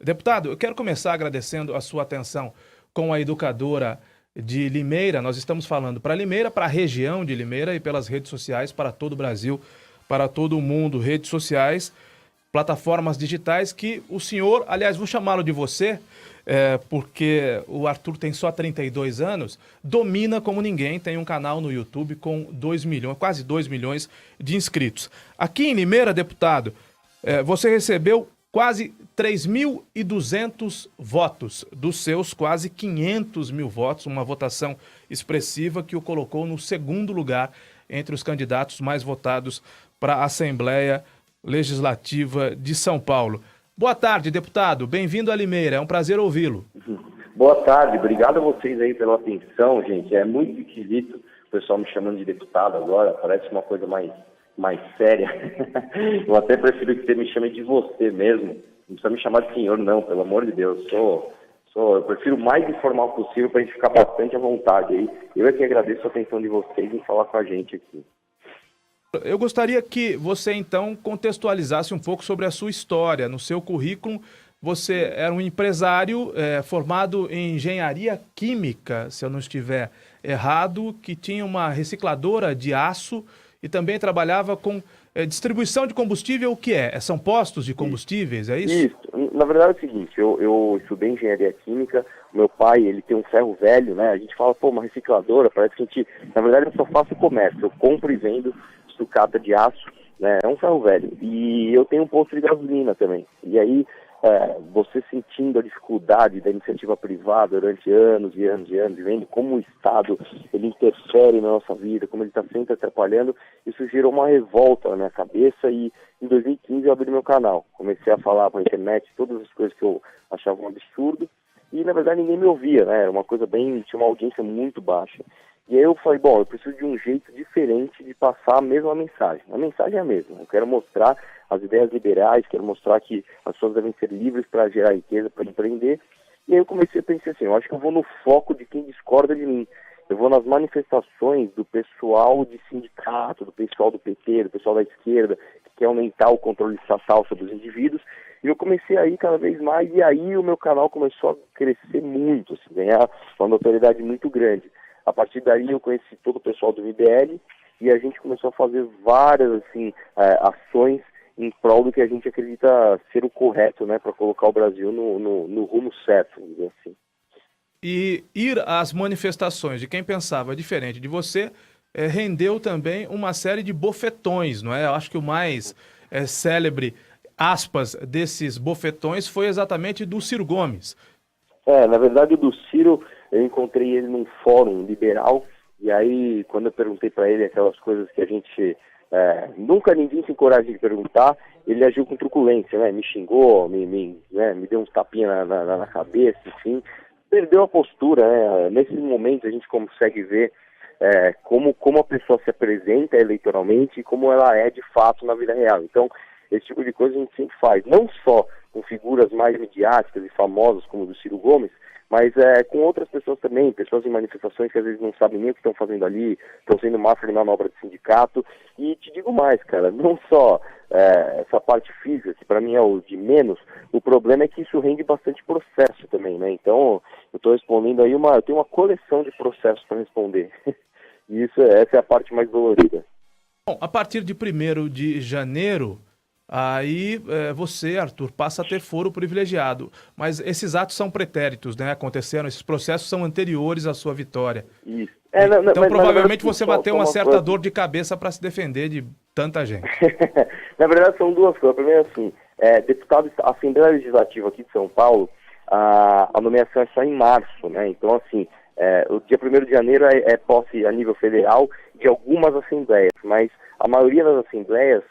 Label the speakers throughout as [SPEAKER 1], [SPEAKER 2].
[SPEAKER 1] Deputado, eu quero começar agradecendo a sua atenção com a educadora de Limeira. Nós estamos falando para Limeira, para a região de Limeira e pelas redes sociais para todo o Brasil, para todo o mundo. Redes sociais, plataformas digitais que o senhor, aliás, vou chamá-lo de você, porque o Arthur tem só 32 anos, domina como ninguém, tem um canal no YouTube com 2 milhões, quase 2 milhões de inscritos. Aqui em Limeira, deputado, você recebeu quase 3.200 votos dos seus quase 500 mil votos, uma votação expressiva que o colocou no segundo lugar entre os candidatos mais votados para a Assembleia Legislativa de São Paulo. Boa tarde, deputado. Bem-vindo a Limeira. É um prazer ouvi-lo.
[SPEAKER 2] Boa tarde. Obrigado a vocês aí pela atenção, gente. É muito esquisito o pessoal me chamando de deputado agora. Parece uma coisa mais séria. Eu até prefiro que você me chame de você mesmo. Não precisa me chamar de senhor, não, pelo amor de Deus. Eu prefiro o mais informal possível para a gente ficar bastante à vontade aí. Eu é que agradeço a atenção de vocês em falar com a gente aqui.
[SPEAKER 1] Eu gostaria que você, então, contextualizasse um pouco sobre a sua história. No seu currículo, você era um empresário formado em engenharia química, se eu não estiver errado, que tinha uma recicladora de aço e também trabalhava com distribuição de combustível. O que é? São postos de combustíveis, é isso?
[SPEAKER 2] Isso. Na verdade é o seguinte, eu estudei engenharia química, meu pai, ele tem um ferro velho, né? A gente fala, uma recicladora, parece que a gente... Na verdade eu só faço comércio, eu compro e vendo sucata de aço, né? É um ferro velho. E eu tenho um posto de gasolina também. E aí, você sentindo a dificuldade da iniciativa privada durante anos e anos e anos, e vendo como o Estado ele interfere na nossa vida, como ele está sempre atrapalhando, isso gerou uma revolta na minha cabeça e em 2015 eu abri meu canal. Comecei a falar para a internet todas as coisas que eu achava um absurdo e na verdade ninguém me ouvia, né? Era uma coisa tinha uma audiência muito baixa. E aí eu falei, eu preciso de um jeito diferente de passar a mesma mensagem. A mensagem é a mesma. Eu quero mostrar as ideias liberais, quero mostrar que as pessoas devem ser livres para gerar riqueza, para empreender. E aí eu comecei a pensar assim, eu acho que eu vou no foco de quem discorda de mim. Eu vou nas manifestações do pessoal de sindicato, do pessoal do PT, do pessoal da esquerda, que quer aumentar o controle estatal sobre os indivíduos. E eu comecei a ir cada vez mais, e aí o meu canal começou a crescer muito, assim, ganhar uma notoriedade muito grande. A partir daí eu conheci todo o pessoal do MBL e a gente começou a fazer várias ações em prol do que a gente acredita ser o correto, né, para colocar o Brasil no rumo certo, vamos dizer assim.
[SPEAKER 1] E ir às manifestações de quem pensava diferente de você rendeu também uma série de bofetões, não é? Eu acho que o mais célebre, aspas, desses bofetões foi exatamente do Ciro Gomes.
[SPEAKER 2] Na verdade, o do Ciro, eu encontrei ele num fórum liberal, e aí, quando eu perguntei para ele aquelas coisas que a gente nunca ninguém se encoraja de perguntar, ele agiu com truculência, né? Me xingou, me deu uns tapinhas na cabeça, enfim, perdeu a postura, né? Nesse momento a gente consegue ver como a pessoa se apresenta eleitoralmente e como ela é de fato na vida real. Então, esse tipo de coisa a gente sempre faz, não só com figuras mais midiáticas e famosas como o do Ciro Gomes, mas com outras pessoas também, pessoas em manifestações que às vezes não sabem nem o que estão fazendo ali, estão sendo máfia de manobra de sindicato. E te digo mais, cara, não só essa parte física, que para mim é o de menos, o problema é que isso rende bastante processo também, né? Então, eu estou respondendo aí eu tenho uma coleção de processos para responder. E essa é a parte mais dolorida.
[SPEAKER 1] Bom, a partir de 1º de janeiro... Aí você, Arthur, passa a ter foro privilegiado. Mas esses atos são pretéritos, né? Aconteceram, esses processos são anteriores à sua vitória.
[SPEAKER 2] Isso.
[SPEAKER 1] Então provavelmente você vai ter uma certa dor de cabeça para se defender de tanta gente.
[SPEAKER 2] Na verdade são duas coisas. Primeiro assim, deputado, a Assembleia Legislativa aqui de São Paulo, a nomeação é só em março, né? Então assim, o dia 1º de janeiro é posse a nível federal de algumas assembleias, mas a maioria das assembleias,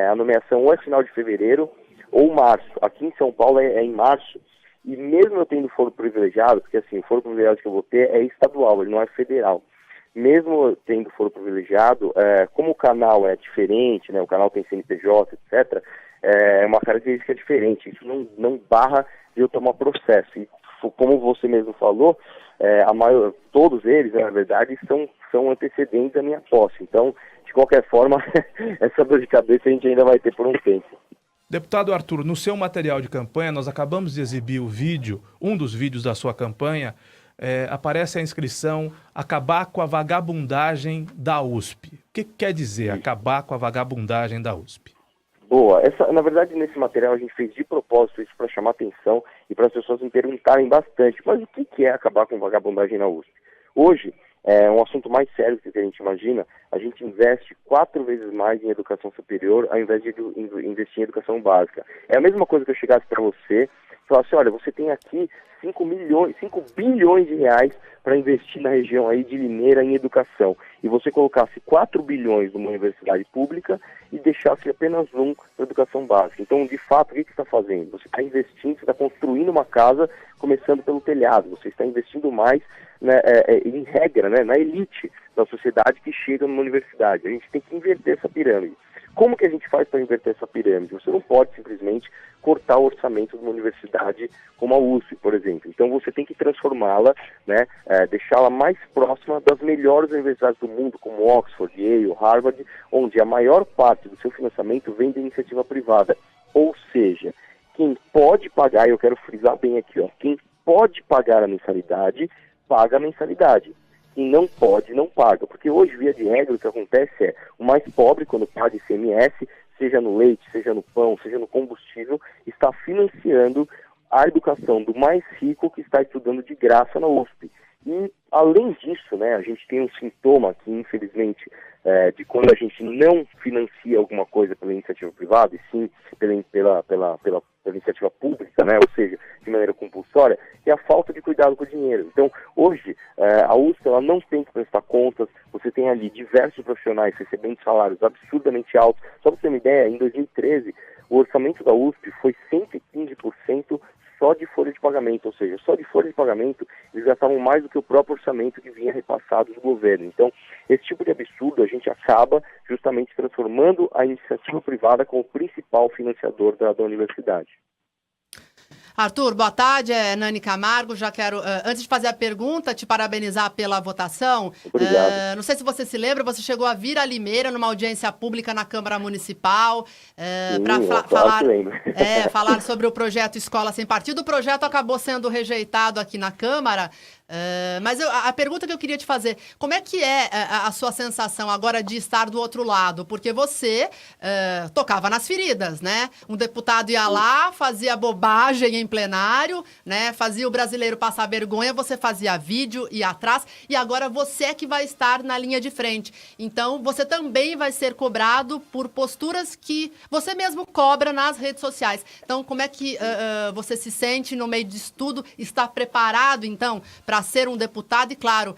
[SPEAKER 2] a nomeação ou é final de fevereiro ou março. Aqui em São Paulo é em março, e mesmo eu tendo foro privilegiado, porque assim, o foro privilegiado que eu vou ter é estadual, ele não é federal. Mesmo eu tendo foro privilegiado, como o canal é diferente, né, o canal tem CNPJ, etc., é uma característica diferente. Isso não barra de eu tomar processo. E como você mesmo falou, todos eles, na verdade, são antecedentes à minha posse. Então, de qualquer forma, essa dor de cabeça a gente ainda vai ter por um tempo.
[SPEAKER 1] Deputado Arthur, no seu material de campanha, nós acabamos de exibir o vídeo, um dos vídeos da sua campanha, aparece a inscrição "Acabar com a vagabundagem da USP". O que quer dizer acabar com a vagabundagem da USP?
[SPEAKER 2] Boa. Na verdade, nesse material a gente fez de propósito isso para chamar atenção e para as pessoas me perguntarem bastante, mas o que é acabar com vagabundagem na USP? Hoje, é um assunto mais sério do que a gente imagina, a gente investe 4 vezes mais em educação superior ao invés de investir em educação básica. É a mesma coisa que eu chegasse para você e falasse, olha, você tem aqui 5 bilhões de reais para investir na região aí de Limeira em educação, e você colocasse 4 bilhões numa universidade pública e deixasse apenas um para educação básica. Então, de fato, o que você está fazendo? Você está investindo, você está construindo uma casa começando pelo telhado, você está investindo mais, né, em regra, né, na elite da sociedade que chega numa universidade. A gente tem que inverter essa pirâmide. Como que a gente faz para inverter essa pirâmide? Você não pode simplesmente cortar o orçamento de uma universidade como a USP, por exemplo. Então você tem que transformá-la, né, deixá-la mais próxima das melhores universidades do mundo, como Oxford, Yale, Harvard, onde a maior parte do seu financiamento vem da iniciativa privada. Ou seja, quem pode pagar, e eu quero frisar bem aqui, ó, quem pode pagar a mensalidade, paga a mensalidade. Quem não pode, não paga. Porque hoje, via de regra, o que acontece é o mais pobre, quando paga ICMS, seja no leite, seja no pão, seja no combustível, está financiando a educação do mais rico que está estudando de graça na USP. E, além disso, né, a gente tem um sintoma que, infelizmente, de quando a gente não financia alguma coisa pela iniciativa privada, e sim pela iniciativa pública, né, ou seja, de maneira compulsória, é a falta de cuidado com o dinheiro. Então, hoje, a USP ela não tem que prestar contas, você tem ali diversos profissionais recebendo salários absurdamente altos. Só para você ter uma ideia, em 2013, o orçamento da USP foi 115% só de folha de pagamento, ou seja, só de folha de pagamento eles gastavam mais do que o próprio orçamento que vinha repassado do governo. Então, esse tipo de absurdo a gente acaba justamente transformando a iniciativa privada como principal financiador da universidade.
[SPEAKER 3] Arthur, boa tarde, Nani Camargo. Já quero, antes de fazer a pergunta, te parabenizar pela votação.
[SPEAKER 2] Obrigado.
[SPEAKER 3] Não sei se você se lembra, você chegou a vir a Limeira numa audiência pública na Câmara Municipal para falar sobre o projeto Escola Sem Partido. O projeto acabou sendo rejeitado aqui na Câmara. Mas a pergunta que eu queria te fazer, como é que é a sua sensação agora de estar do outro lado? Porque você tocava nas feridas, né? Um deputado ia lá, fazia bobagem em plenário, né? Fazia o brasileiro passar vergonha, você fazia vídeo, ia atrás, e agora você é que vai estar na linha de frente. Então, você também vai ser cobrado por posturas que você mesmo cobra nas redes sociais. Então, como é que você se sente no meio disso tudo? Está preparado, então, para ser um deputado e, claro,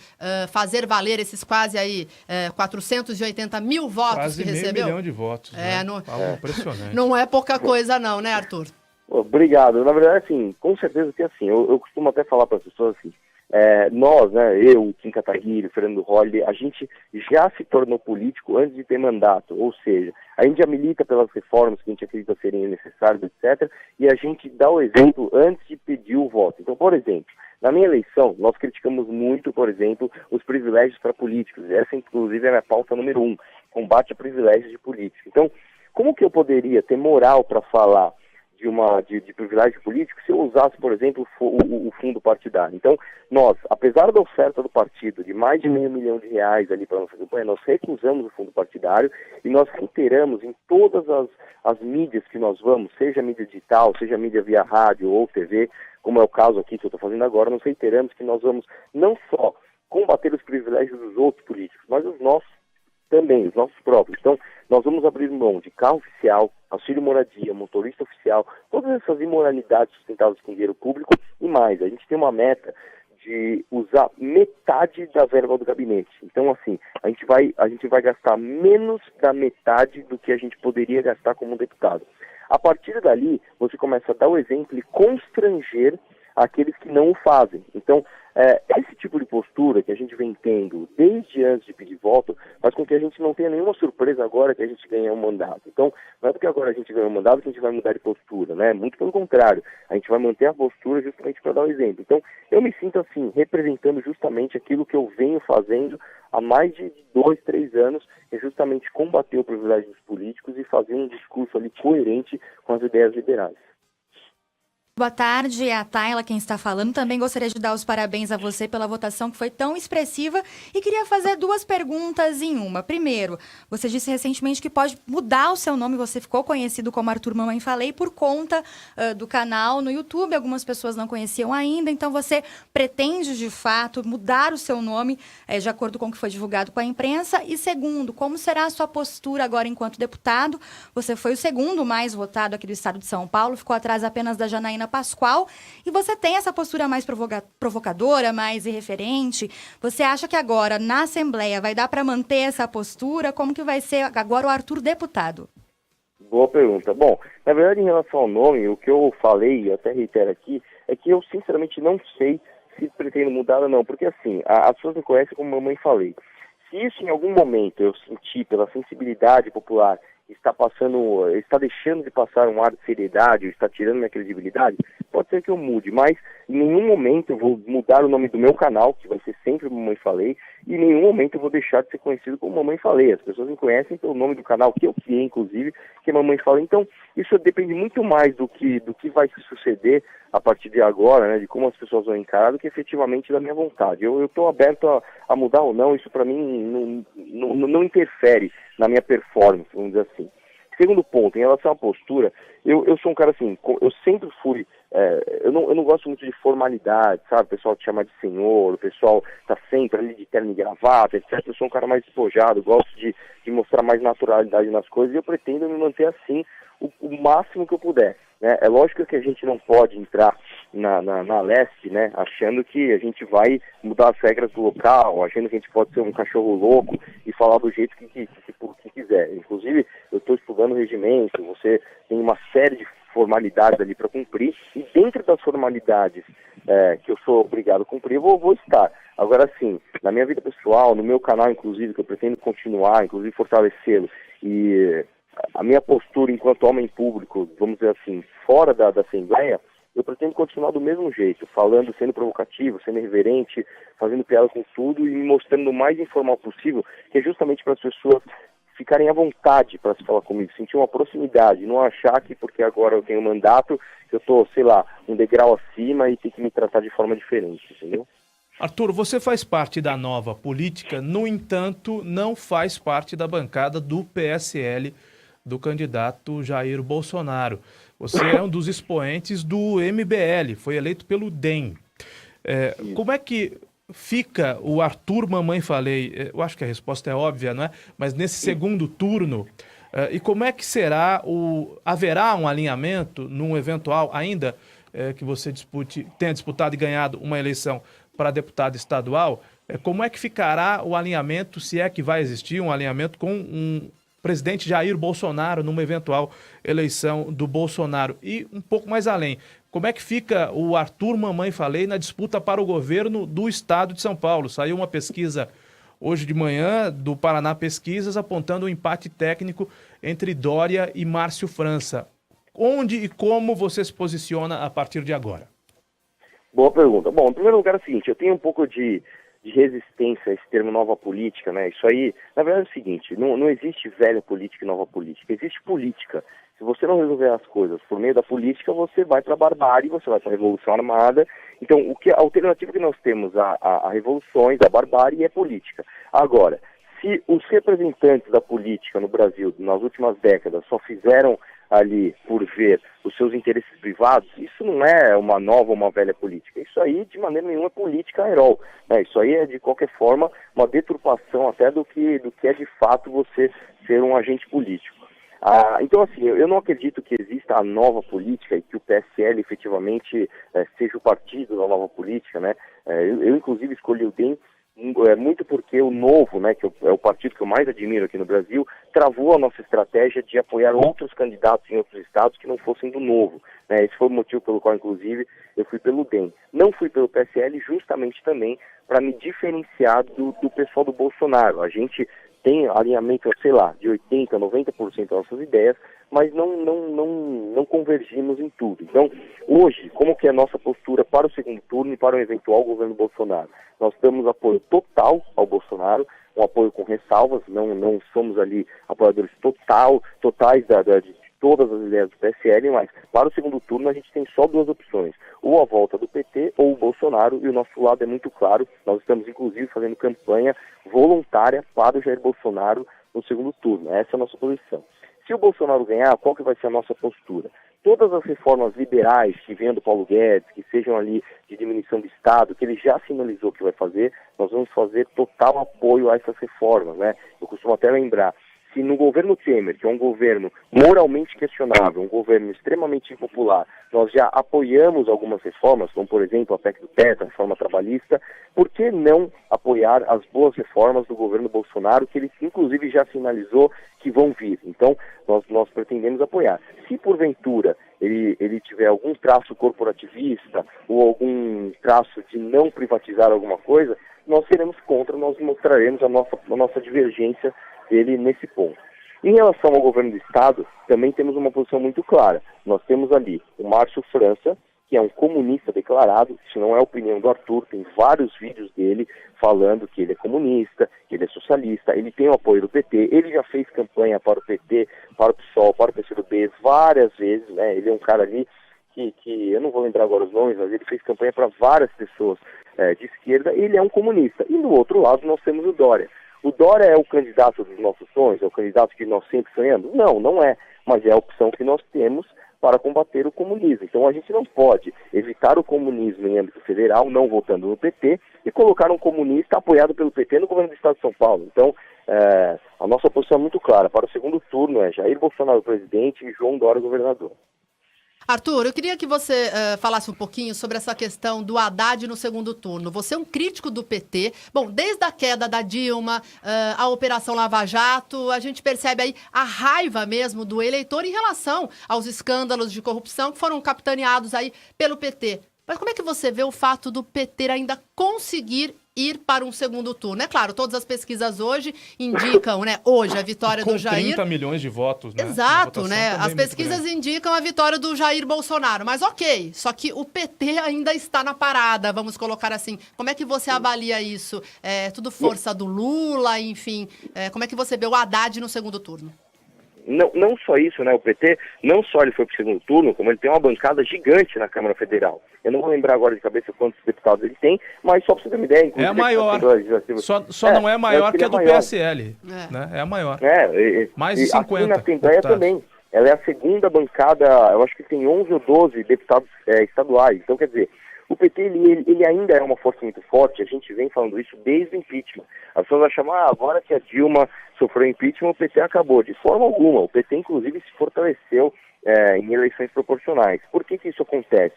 [SPEAKER 3] fazer valer esses quase aí 480 mil votos
[SPEAKER 1] quase
[SPEAKER 3] que recebeu?
[SPEAKER 1] Quase 500 mil votos, né? Algo impressionante.
[SPEAKER 3] Não é pouca coisa não, né, Arthur?
[SPEAKER 2] Obrigado. Na verdade, assim, com certeza que assim, eu costumo até falar para as pessoas assim, nós, né, eu, o Kim Kataguiri, o Fernando Holliday, a gente já se tornou político antes de ter mandato, ou seja, a gente já milita pelas reformas que a gente acredita serem necessárias, etc., e a gente dá o exemplo antes de pedir o voto. Então, por exemplo, na minha eleição, nós criticamos muito, por exemplo, os privilégios para políticos. Essa, inclusive, é a minha pauta número 1, combate a privilégios de políticos. Então, como que eu poderia ter moral para falar de privilégio político se eu usasse, por exemplo, o fundo partidário? Então, nós, apesar da oferta do partido de mais de R$500 milhão ali para a nossa campanha, nós recusamos o fundo partidário e nós reiteramos em todas as mídias que nós vamos, seja a mídia digital, seja a mídia via rádio ou TV, como é o caso aqui que eu estou fazendo agora, nós reiteramos que nós vamos não só combater os privilégios dos outros políticos, mas os nossos também, os nossos próprios. Então, nós vamos abrir mão de carro oficial, auxílio moradia, motorista oficial, todas essas imoralidades sustentadas com dinheiro público e mais. A gente tem uma meta de usar metade da verba do gabinete. Então, assim, a gente vai gastar menos da metade do que a gente poderia gastar como deputado. A partir dali, você começa a dar o exemplo e constranger aqueles que não o fazem. Então, Esse tipo de postura que a gente vem tendo desde antes de pedir voto faz com que a gente não tenha nenhuma surpresa agora que a gente ganha um mandato. Então, não é porque agora a gente ganha um mandato que a gente vai mudar de postura, né? Muito pelo contrário, a gente vai manter a postura justamente para dar o exemplo. Então, eu me sinto assim, representando justamente aquilo que eu venho fazendo há mais de 2, 3 anos, é justamente combater o privilégio dos políticos e fazer um discurso ali coerente com as ideias liberais.
[SPEAKER 4] Boa tarde, é a Tayla quem está falando. Também gostaria de dar os parabéns a você pela votação que foi tão expressiva e queria fazer 2 perguntas em uma. Primeiro, você disse recentemente que pode mudar o seu nome, você ficou conhecido como Arthur Mamãe Falei por conta do canal no YouTube, algumas pessoas não conheciam ainda, então você pretende de fato mudar o seu nome de acordo com o que foi divulgado com a imprensa? E segundo, como será a sua postura agora enquanto deputado? Você foi o segundo mais votado aqui do estado de São Paulo, ficou atrás apenas da Janaína Pascoal, e você tem essa postura mais provocadora, mais irreverente. Você acha que agora, na Assembleia, vai dar para manter essa postura? Como que vai ser agora o Arthur deputado?
[SPEAKER 2] Boa pergunta. Bom, na verdade, em relação ao nome, o que eu falei, e até reitero aqui, é que eu sinceramente não sei se pretendo mudar ou não, porque assim, as pessoas me conhecem como Mamãe Falei. Se isso em algum momento eu sentir pela sensibilidade popular está deixando de passar um ar de seriedade, está tirando minha credibilidade, pode ser que eu mude, mas em nenhum momento eu vou mudar o nome do meu canal, que vai ser sempre Mamãe Falei, e em nenhum momento eu vou deixar de ser conhecido como Mamãe Falei. As pessoas me conhecem pelo nome do canal, que eu criei, inclusive, que é Mamãe Falei. Então, isso depende muito mais do que vai suceder a partir de agora, né, de como as pessoas vão encarar, do que efetivamente da minha vontade. Eu estou aberto a mudar ou não, isso para mim não interfere na minha performance, vamos dizer assim. Segundo ponto, em relação à postura, eu sou um cara assim, eu sempre fui, eu não gosto muito de formalidade, sabe? O pessoal te chama de senhor, o pessoal tá sempre ali de terno e gravata, etc. Eu sou um cara mais despojado, gosto de mostrar mais naturalidade nas coisas, e eu pretendo me manter assim o máximo que eu puder, né? É lógico que a gente não pode entrar na leste, né, achando que a gente vai mudar as regras do local, achando que a gente pode ser um cachorro louco e falar do jeito que quiser. Inclusive, eu estou estudando o regimento, você tem uma série de formalidades ali para cumprir, e dentro das formalidades que eu sou obrigado a cumprir, eu vou estar. Agora sim, na minha vida pessoal, no meu canal, inclusive, que eu pretendo continuar, inclusive fortalecê-lo, e a minha postura enquanto homem público, vamos dizer assim, fora da Assembleia, eu pretendo continuar do mesmo jeito, falando, sendo provocativo, sendo irreverente, fazendo piada com tudo e me mostrando o mais informal possível, que é justamente para as pessoas ficarem à vontade para se falar comigo, sentir uma proximidade, não achar que porque agora eu tenho mandato, eu estou, sei lá, um degrau acima e tem que me tratar de forma diferente, entendeu?
[SPEAKER 1] Arthur, você faz parte da nova política, no entanto, não faz parte da bancada do PSL do candidato Jair Bolsonaro. Você é um dos expoentes do MBL, foi eleito pelo DEM. Como é que fica o Arthur Mamãe Falei? Eu acho que a resposta é óbvia, não é? Mas nesse segundo turno, e como é que será haverá um alinhamento num eventual, ainda que você tenha disputado e ganhado uma eleição para deputado estadual, como é que ficará o alinhamento, se é que vai existir um alinhamento com um presidente Jair Bolsonaro numa eventual eleição do Bolsonaro? E um pouco mais além, como é que fica o Arthur Mamãe Falei na disputa para o governo do estado de São Paulo? Saiu uma pesquisa hoje de manhã do Paraná Pesquisas apontando um empate técnico entre Dória e Márcio França. Onde e como você se posiciona a partir de agora?
[SPEAKER 2] Boa pergunta. Bom, em primeiro lugar é o seguinte, eu tenho um pouco de resistência a esse termo nova política, né? Isso aí, na verdade é o seguinte, não existe velha política e nova política, existe política. Se você não resolver as coisas por meio da política, você vai para a barbárie, você vai para a revolução armada. Então, a alternativa que nós temos a revoluções, a barbárie, é política. Agora, se os representantes da política no Brasil nas últimas décadas só fizeram ali por ver os seus interesses privados, isso não é uma nova ou uma velha política. Isso aí, de maneira nenhuma, é política herói, né? Isso aí é, de qualquer forma, uma deturpação até do que é, de fato, você ser um agente político. Então, assim, eu não acredito que exista a nova política e que o PSL, efetivamente, seja o partido da nova política, né? Eu inclusive, escolhi o DEM muito porque o Novo, né, que é o partido que eu mais admiro aqui no Brasil, travou a nossa estratégia de apoiar outros candidatos em outros estados que não fossem do Novo. Né? Esse foi o motivo pelo qual, inclusive, eu fui pelo DEM. Não fui pelo PSL justamente também para me diferenciar do pessoal do Bolsonaro. A gente tem alinhamento, sei lá, de 80%, 90% das nossas ideias, mas não convergimos em tudo. Então, hoje, como que é a nossa postura para o segundo turno e para o eventual governo Bolsonaro? Nós damos apoio total ao Bolsonaro, um apoio com ressalvas, não somos ali apoiadores totais de todas as ideias do PSL, mas para o segundo turno a gente tem só duas opções, ou a volta do PT ou o Bolsonaro, e o nosso lado é muito claro, nós estamos inclusive fazendo campanha voluntária para o Jair Bolsonaro no segundo turno, essa é a nossa posição. Se o Bolsonaro ganhar, qual que vai ser a nossa postura? Todas as reformas liberais que venham do Paulo Guedes, que sejam ali de diminuição do Estado, que ele já sinalizou que vai fazer, nós vamos fazer total apoio a essas reformas, né? Eu costumo até lembrar, se no governo Temer, que é um governo moralmente questionável, um governo extremamente impopular, nós já apoiamos algumas reformas, como por exemplo a PEC do teto, a reforma trabalhista, por que não apoiar as boas reformas do governo Bolsonaro, que ele inclusive já sinalizou que vão vir? Então, nós pretendemos apoiar. Se porventura ele tiver algum traço corporativista ou algum traço de não privatizar alguma coisa, nós seremos contra, nós mostraremos a nossa divergência dele nesse ponto. Em relação ao governo do Estado, também temos uma posição muito clara. Nós temos ali o Márcio França, que é um comunista declarado, isso não é a opinião do Arthur, tem vários vídeos dele falando que ele é comunista, que ele é socialista, ele tem o apoio do PT, ele já fez campanha para o PT, para o PSOL, para o PCdoB várias vezes, né? Ele é um cara ali que eu não vou lembrar agora os nomes, mas ele fez campanha para várias pessoas de esquerda, ele é um comunista. E do outro lado nós temos o Dória. O Dória é o candidato dos nossos sonhos? É o candidato que nós sempre sonhamos? Não, não é. Mas é a opção que nós temos para combater o comunismo. Então a gente não pode evitar o comunismo em âmbito federal, não votando no PT, e colocar um comunista apoiado pelo PT no governo do Estado de São Paulo. Então a nossa posição é muito clara. Para o segundo turno é Jair Bolsonaro presidente e João Dória governador.
[SPEAKER 3] Arthur, eu queria que você falasse um pouquinho sobre essa questão do Haddad no segundo turno. Você é um crítico do PT. Bom, desde a queda da Dilma, a Operação Lava Jato, a gente percebe aí a raiva mesmo do eleitor em relação aos escândalos de corrupção que foram capitaneados aí pelo PT. Mas como é que você vê o fato do PT ainda conseguir ir para um segundo turno? É claro, todas as pesquisas hoje indicam, né, hoje a vitória do Jair.
[SPEAKER 1] 30 milhões de votos, né?
[SPEAKER 3] Exato, né? As pesquisas indicam a vitória do Jair Bolsonaro, mas ok, só que o PT ainda está na parada, vamos colocar assim. Como é que você avalia isso? É tudo força do Lula, enfim, como é que você vê o Haddad no segundo turno?
[SPEAKER 2] Não só isso, né? O PT, não só ele foi para o segundo turno, como ele tem uma bancada gigante na Câmara Federal. Eu não vou lembrar agora de cabeça quantos deputados ele tem, mas só para você ter uma ideia...
[SPEAKER 1] É a maior. Só não é maior que a do PSL. Né? É a maior. Mais de 50.
[SPEAKER 2] Aqui na Assembleia também. Ela é a segunda bancada, eu acho que tem 11 ou 12 deputados estaduais. Então, quer dizer, o PT ele ainda é uma força muito forte, a gente vem falando isso desde o impeachment. As pessoas vão chamar, agora que a Dilma sofreu impeachment, o PT acabou. De forma alguma, o PT inclusive se fortaleceu em eleições proporcionais. Por que isso acontece?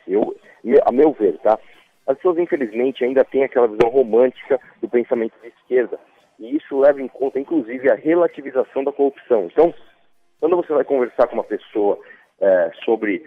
[SPEAKER 2] A meu ver, tá? As pessoas infelizmente ainda têm aquela visão romântica do pensamento de esquerda. E isso leva em conta inclusive a relativização da corrupção. Então, quando você vai conversar com uma pessoa sobre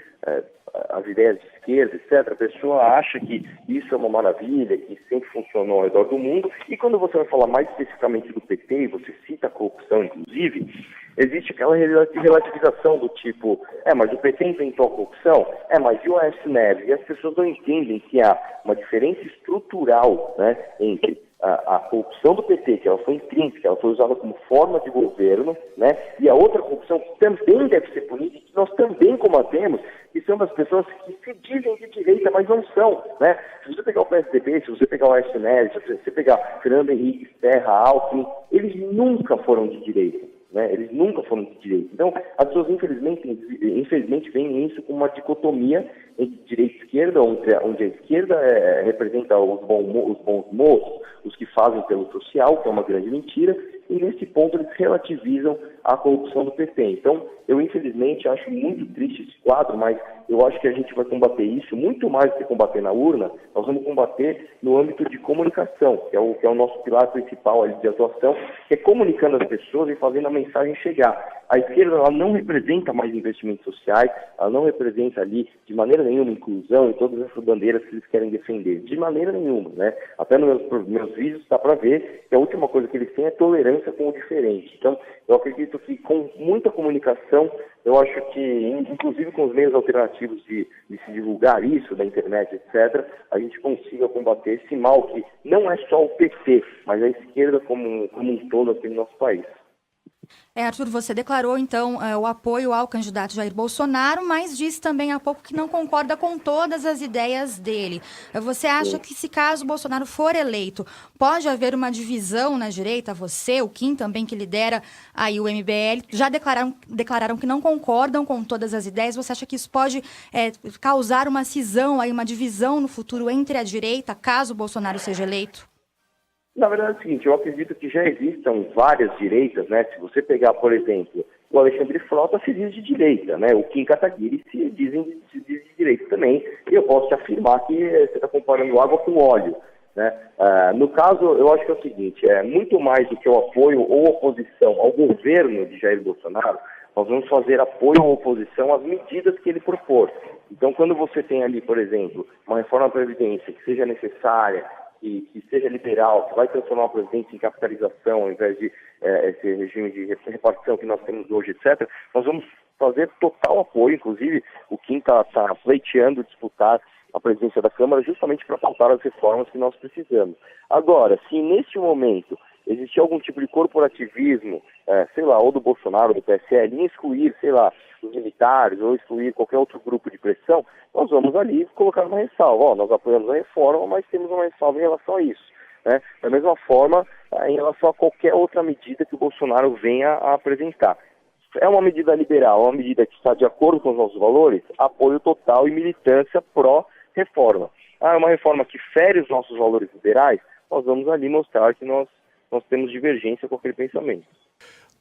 [SPEAKER 2] as ideias de esquerda, etc., a pessoa acha que isso é uma maravilha, que sempre funcionou ao redor do mundo, e quando você vai falar mais especificamente do PT, e você cita a corrupção, inclusive, existe aquela relativização do tipo, mas o PT inventou a corrupção? Mas e o Aécio Neves? E as pessoas não entendem que há uma diferença estrutural, né, entre a corrupção do PT, que ela foi intrínseca, ela foi usada como forma de governo, né? E a outra corrupção que também deve ser punida, e que nós também combatemos, que são das pessoas que se dizem de direita, mas não são, né? Se você pegar o PSDB, se você pegar o Aécio Neves, se você pegar Fernando Henrique, Serra, Alckmin, eles nunca foram de direita, né? Eles nunca foram de direita. Então, as pessoas infelizmente veem isso como uma dicotomia entre direita e esquerda, onde a esquerda representa os bons moços, os que fazem pelo social, que é uma grande mentira, e nesse ponto eles relativizam a corrupção do PT. Então, eu infelizmente acho muito triste esse quadro, mas eu acho que a gente vai combater isso muito mais do que combater na urna. Nós vamos combater no âmbito de comunicação, que é o nosso pilar principal ali de atuação, que é comunicando as pessoas e fazendo a mensagem chegar. A esquerda ela não representa mais investimentos sociais, ela não representa ali de maneira nenhuma inclusão e todas essas bandeiras que eles querem defender, de maneira nenhuma, né? Até nos meus vídeos dá para ver que a última coisa que eles têm é tolerância com o diferente. Então, eu acredito que com muita comunicação, eu acho que, inclusive com os meios alternativos de se divulgar isso, da internet, etc., a gente consiga combater esse mal que não é só o PT, mas a esquerda como um todo aqui no nosso país.
[SPEAKER 4] Arthur, você declarou, então, o apoio ao candidato Jair Bolsonaro, mas disse também há pouco que não concorda com todas as ideias dele. Você acha que, se caso Bolsonaro for eleito, pode haver uma divisão na direita? Você, o Kim também, que lidera aí o MBL, já declararam que não concordam com todas as ideias. Você acha que isso pode causar uma cisão, aí, uma divisão no futuro entre a direita, caso Bolsonaro seja eleito?
[SPEAKER 2] Na verdade é o seguinte, eu acredito que já existam várias direitas, né? Se você pegar, por exemplo, o Alexandre Frota se diz de direita, né? O Kim Kataguiri se diz de direita também. E eu posso te afirmar que você está comparando água com óleo, né? No caso, eu acho que é o seguinte, muito mais do que o apoio ou oposição ao governo de Jair Bolsonaro, nós vamos fazer apoio ou oposição às medidas que ele propor. Então, quando você tem ali, por exemplo, uma reforma da Previdência que seja necessária, que seja liberal, que vai transformar a Previdência em capitalização, ao invés de esse regime de repartição que nós temos hoje, etc., nós vamos fazer total apoio. Inclusive, o Kim está pleiteando disputar a presidência da Câmara justamente para pautar as reformas que nós precisamos. Agora, se neste momento existir algum tipo de corporativismo, sei lá, ou do Bolsonaro, ou do PSL, em excluir, sei lá, os militares, ou excluir qualquer outro grupo de pressão, nós vamos ali colocar uma ressalva. Nós apoiamos a reforma, mas temos uma ressalva em relação a isso, né? Da mesma forma, em relação a qualquer outra medida que o Bolsonaro venha a apresentar. É uma medida liberal, uma medida que está de acordo com os nossos valores, apoio total e militância pró-reforma. É uma reforma que fere os nossos valores liberais, nós vamos ali mostrar que nós temos divergência com aquele pensamento.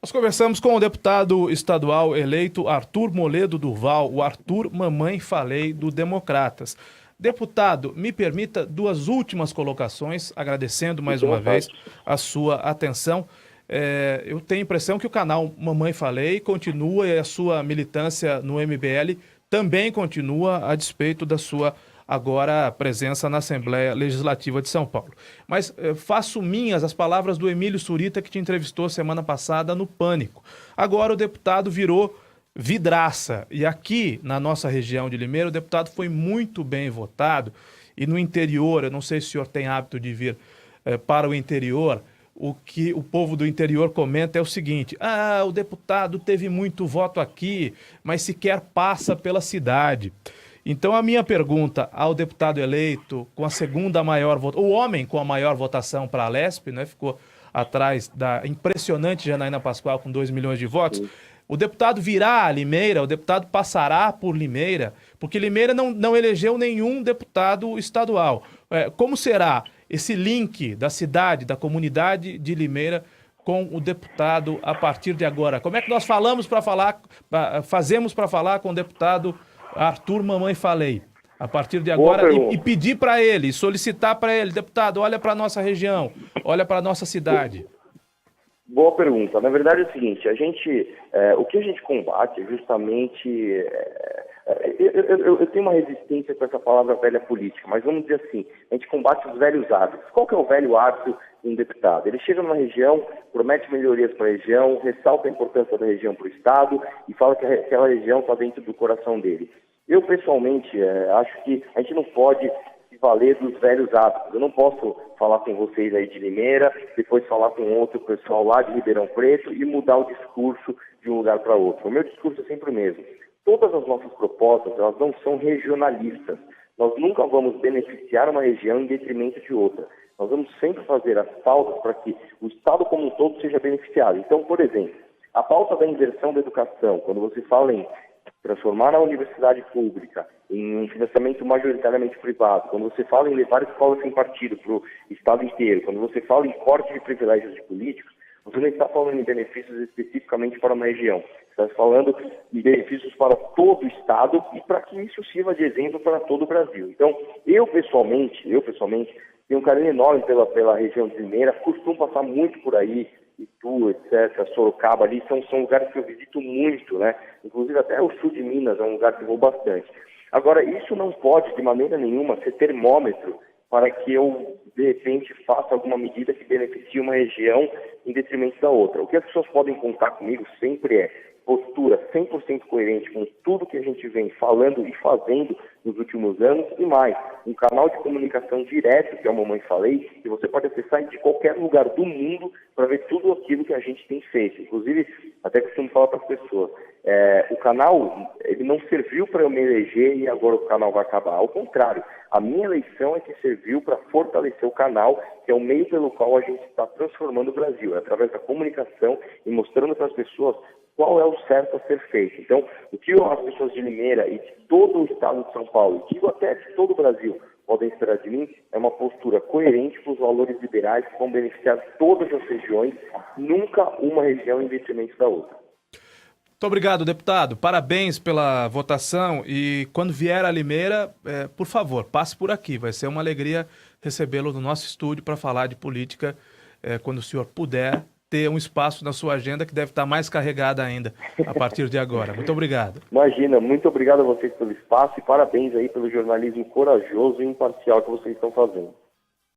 [SPEAKER 1] Nós conversamos com o deputado estadual eleito Arthur Moledo Durval, o Arthur Mamãe Falei, do Democratas. Deputado, me permita duas últimas colocações, agradecendo mais uma vez a sua atenção. Eu tenho a impressão que o canal Mamãe Falei continua e a sua militância no MBL também continua a despeito da sua agora presença na Assembleia Legislativa de São Paulo. Mas faço minhas as palavras do Emílio Surita, que te entrevistou semana passada no Pânico. Agora o deputado virou vidraça. E aqui na nossa região de Limeira, o deputado foi muito bem votado. E no interior, eu não sei se o senhor tem hábito de vir para o interior, o que o povo do interior comenta é o seguinte: o deputado teve muito voto aqui, mas sequer passa pela cidade. Então, a minha pergunta ao deputado eleito, com a segunda maior votação, o homem com a maior votação para a Lesp, né, ficou atrás da impressionante Janaína Pascoal com 2 milhões de votos, o deputado virá a Limeira, o deputado passará por Limeira, porque Limeira não elegeu nenhum deputado estadual. Como será esse link da cidade, da comunidade de Limeira com o deputado a partir de agora? Como é que nós fazemos para falar com o deputado Arthur Mamãe Falei, a partir de agora, e pedir para ele, solicitar para ele: deputado, olha para a nossa região, olha para a nossa cidade?
[SPEAKER 2] Boa pergunta. Na verdade é o seguinte, o que a gente combate é justamente... Eu tenho uma resistência com essa palavra velha política, mas vamos dizer assim, a gente combate os velhos hábitos. Qual que é o velho hábito de um deputado? Ele chega numa região, promete melhorias para a região, ressalta a importância da região para o Estado e fala que aquela região está dentro do coração dele. Eu, pessoalmente, acho que a gente não pode se valer dos velhos hábitos. Eu não posso falar com vocês aí de Limeira, depois falar com outro pessoal lá de Ribeirão Preto e mudar o discurso de um lugar para outro. O meu discurso é sempre o mesmo. Todas as nossas propostas, elas não são regionalistas. Nós nunca vamos beneficiar uma região em detrimento de outra. Nós vamos sempre fazer as pautas para que o Estado como um todo seja beneficiado. Então, por exemplo, a pauta da inversão da educação, quando você fala em transformar a universidade pública em um financiamento majoritariamente privado, quando você fala em levar escolas sem partido para o Estado inteiro, quando você fala em corte de privilégios de políticos, você não está falando em benefícios especificamente para uma região. Você está falando em benefícios para todo o Estado e para que isso sirva de exemplo para todo o Brasil. Então, eu pessoalmente, tenho um carinho enorme pela região de Limeira, costumo passar muito por aí, Itu, etc., Sorocaba, ali são lugares que eu visito muito, né? Inclusive até o sul de Minas é um lugar que eu vou bastante. Agora, isso não pode, de maneira nenhuma, ser termômetro para que eu, de repente, faça alguma medida que beneficie uma região em detrimento da outra. O que as pessoas podem contar comigo sempre é postura 100% coerente com tudo que a gente vem falando e fazendo nos últimos anos e mais, um canal de comunicação direto, que é o Mamãe Falei, que você pode acessar de qualquer lugar do mundo para ver tudo aquilo que a gente tem feito. Inclusive, até costumo falar para as pessoas, o canal, ele não serviu para eu me eleger e agora o canal vai acabar. Ao contrário, a minha eleição é que serviu para fortalecer o canal, que é o meio pelo qual a gente está transformando o Brasil, através da comunicação e mostrando para as pessoas qual é o certo a ser feito. Então, o que as pessoas de Limeira e de todo o estado de São Paulo, e digo até de todo o Brasil, podem esperar de mim, é uma postura coerente com os valores liberais que vão beneficiar todas as regiões, nunca uma região em detrimento da outra.
[SPEAKER 1] Muito obrigado, deputado. Parabéns pela votação e quando vier a Limeira, por favor, passe por aqui. Vai ser uma alegria recebê-lo no nosso estúdio para falar de política quando o senhor puder ter um espaço na sua agenda que deve estar mais carregada ainda a partir de agora. Muito obrigado.
[SPEAKER 2] Imagina, muito obrigado a vocês pelo espaço e parabéns aí pelo jornalismo corajoso e imparcial que vocês estão fazendo.